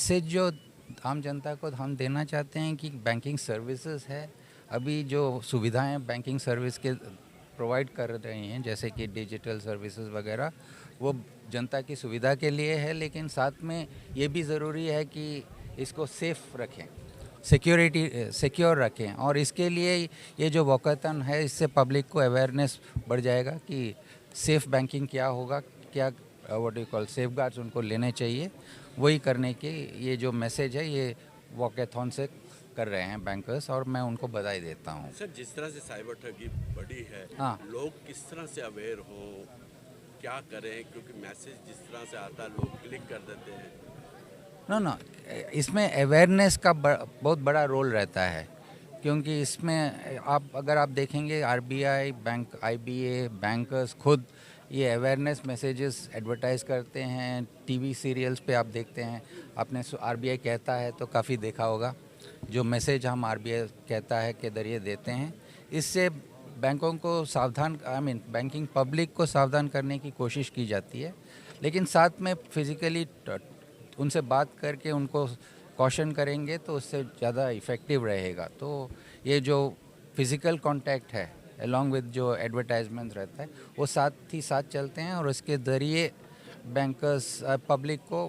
Message जो आम जनता को हम देना चाहते हैं कि बैंकिंग सर्विसेज है, अभी जो सुविधाएं बैंकिंग सर्विस के प्रोवाइड कर रही हैं जैसे कि डिजिटल सर्विसेज वगैरह, वो जनता की सुविधा के लिए है, लेकिन साथ में ये भी ज़रूरी है कि इसको सेफ रखें, सिक्योर रखें। और इसके लिए ये जो वॉकैथन है, इससे पब्लिक को अवेयरनेस बढ़ जाएगा कि सेफ़ बैंकिंग क्या होगा, क्या व्हाट यू कॉल सेफगार्ड्स उनको लेने चाहिए। वही करने के ये जो मैसेज है, ये वॉकैथॉन से कर रहे हैं बैंकर्स, और मैं उनको बधाई देता हूँ। सर, जिस तरह से साइबर ठगी बढ़ी है, हाँ, लोग किस तरह से अवेयर हों, क्या करें? क्योंकि मैसेज जिस तरह से आता है लोग क्लिक कर देते हैं। ना इसमें अवेयरनेस का बहुत बड़ा रोल रहता है, क्योंकि इसमें अगर आप देखेंगे आरबीआई, बैंक, आईबीए, बैंकर्स खुद ये अवेयरनेस मैसेजेस एडवर्टाइज करते हैं। टीवी सीरियल्स पे आप देखते हैं, आपने आरबीआई कहता है तो काफ़ी देखा होगा, जो मैसेज हम आरबीआई कहता है के जरिए देते हैं। इससे बैंकों को सावधान, बैंकिंग पब्लिक को सावधान करने की कोशिश की जाती है, लेकिन साथ में फिज़िकली उनसे बात करके उनको कॉशन करेंगे तो उससे ज़्यादा इफ़ेक्टिव रहेगा। तो ये जो फिज़िकल कांटेक्ट है अलॉन्ग विद जो एडवर्टाइजमेंट रहता है, वो साथ ही साथ चलते हैं, और उसके ज़रिए बैंकर्स पब्लिक को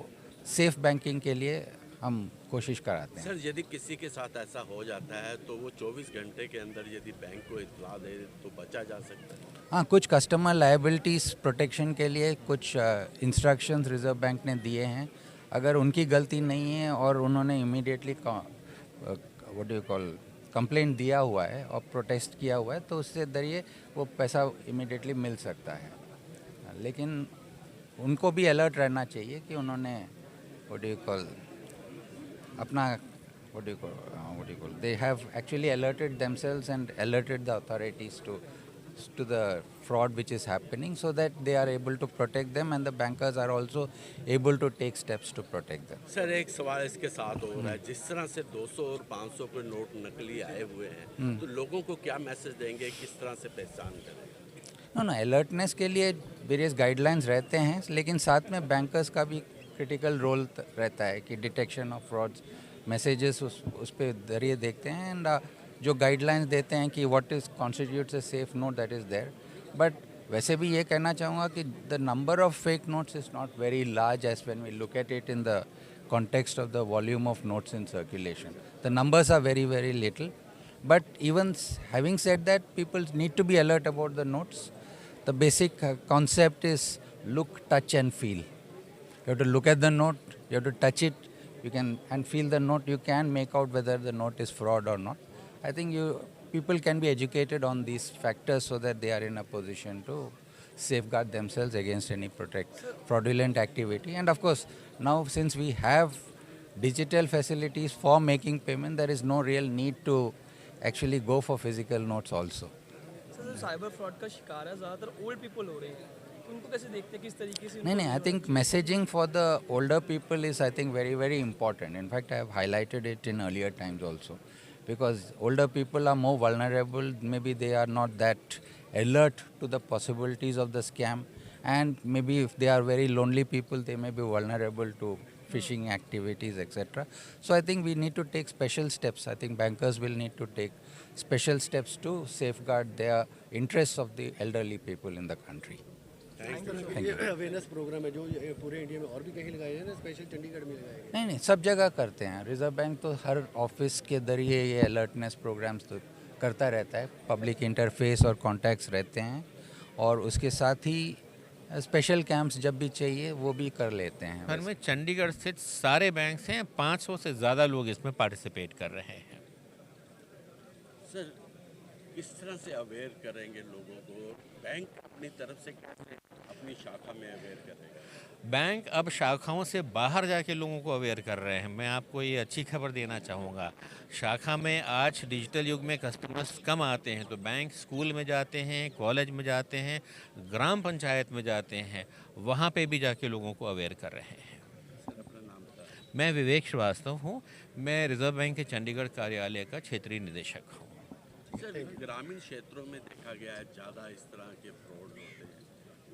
सेफ़ बैंकिंग के लिए हम कोशिश कराते हैं। सर, यदि किसी के साथ ऐसा हो जाता है तो वो 24 घंटे के अंदर यदि बैंक को इत्तला दे तो बचा जा सकता है। हाँ, कुछ कस्टमर लायबिलिटीज़ प्रोटेक्शन के लिए कुछ इंस्ट्रक्शंस रिज़र्व बैंक ने दिए हैं। अगर उनकी गलती नहीं है और उन्होंने immediately what do you call complaint दिया हुआ है और प्रोटेस्ट किया हुआ है, तो उससे ज़रिए वो पैसा इमीडिएटली मिल सकता है। लेकिन उनको भी अलर्ट रहना चाहिए कि उन्होंने व्हाट डू यू कॉल अपना what do you call they have actually alerted themselves and alerted the authorities to the fraud which is happening, so that they are able to protect them and the bankers are also able to take steps to protect them. Sir, एक सवाल इसके साथ हो रहा है, जिस तरह से 200 और 500 के नोट नकली आए हुए हैं, तो लोगों को क्या मैसेज देंगे, किस तरह से पहचान करें? नो अलर्टनेस के लिए वेरियस गाइडलाइंस रहते हैं, लेकिन साथ में बैंकर्स का भी क्रिटिकल रोल रहता है कि डिटेक्शन ऑफ फ्रॉड्स मैसेजेस उस पे जरिए देखते हैं, एंड जो गाइडलाइंस देते हैं कि what is constitutes a safe note, that is there. But वैसे भी ये कहना चाहूँगा कि the number of fake notes is not very large as when we look at it in the context of the volume of notes in circulation. The numbers are very, very little. But even having said that, people need to be alert about the notes. The basic concept is look, touch and feel. You have to look at the note, you have to touch it, you can and feel the note. You can make out whether the note is fraud or not. I think people can be educated on these factors so that they are in a position to safeguard themselves against any fraudulent activity. And of course, now since we have digital facilities for making payment, there is no real need to actually go for physical notes also. Sir, जो cyber fraud का शिकार है ज़्यादातर old people हो रहे हैं, तो उनको कैसे देखते हैं, किस तरीके से नहीं, I think messaging for the older people is, I think, very, very important. In fact, I have highlighted it in earlier times also, because older people are more vulnerable. Maybe they are not that alert to the possibilities of the scam, and maybe if they are very lonely people, they may be vulnerable to phishing activities, etc. So I think we need to take special steps. I think bankers will need to take special steps to safeguard their interests of the elderly people in the country. Thank you. Thank you. Awareness programme है जो ये पूरे India में और भी कहीं लगाए हैं ना, स्पेशल चंडीगढ़ में लगाए गए? नहीं, सब जगह करते हैं। रिजर्व बैंक तो हर ऑफिस के जरिए ये अलर्टनेस प्रोग्राम्स तो करता रहता है। पब्लिक इंटरफेस और कॉन्टैक्ट्स रहते हैं, और उसके साथ ही स्पेशल कैंप्स जब भी चाहिए वो भी कर लेते हैं। घर में चंडीगढ़ स्थित सारे बैंक हैं, 500 से ज़्यादा लोग इसमें पार्टिसिपेट कर रहे हैं। सर, किस तरह से अवेयर करेंगे लोगों को? बैंक अपनी तरफ से कैसे अपनी शाखा में अवेयर करेगा? बैंक अब शाखाओं से बाहर जाके लोगों को अवेयर कर रहे हैं। मैं आपको ये अच्छी खबर देना चाहूँगा। शाखा में आज डिजिटल युग में कस्टमर्स कम आते हैं, तो बैंक स्कूल में जाते हैं, कॉलेज में जाते हैं, ग्राम पंचायत में जाते हैं, वहाँ पे भी जाके लोगों को अवेयर कर रहे हैं। सर, अपना नाम बताएं। मैं विवेक श्रीवास्तव हूँ। मैं रिजर्व बैंक के चंडीगढ़ कार्यालय का क्षेत्रीय निदेशक हूँ। सर, ग्रामीण क्षेत्रों में देखा गया है ज़्यादा इस तरह के फ्रॉड होते हैं,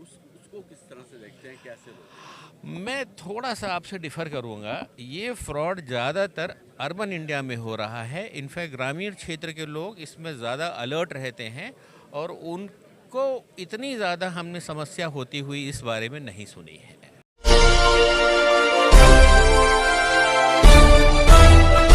उसको इसको किस तरह से देखते हैं, कैसे रोकें? मैं थोड़ा सा आपसे डिफ़र करूंगा। ये फ्रॉड ज़्यादातर अर्बन इंडिया में हो रहा है। इनफैक्ट ग्रामीण क्षेत्र के लोग इसमें ज़्यादा अलर्ट रहते हैं और उनको इतनी ज़्यादा हमने समस्या होती हुई इस बारे में नहीं सुनी है।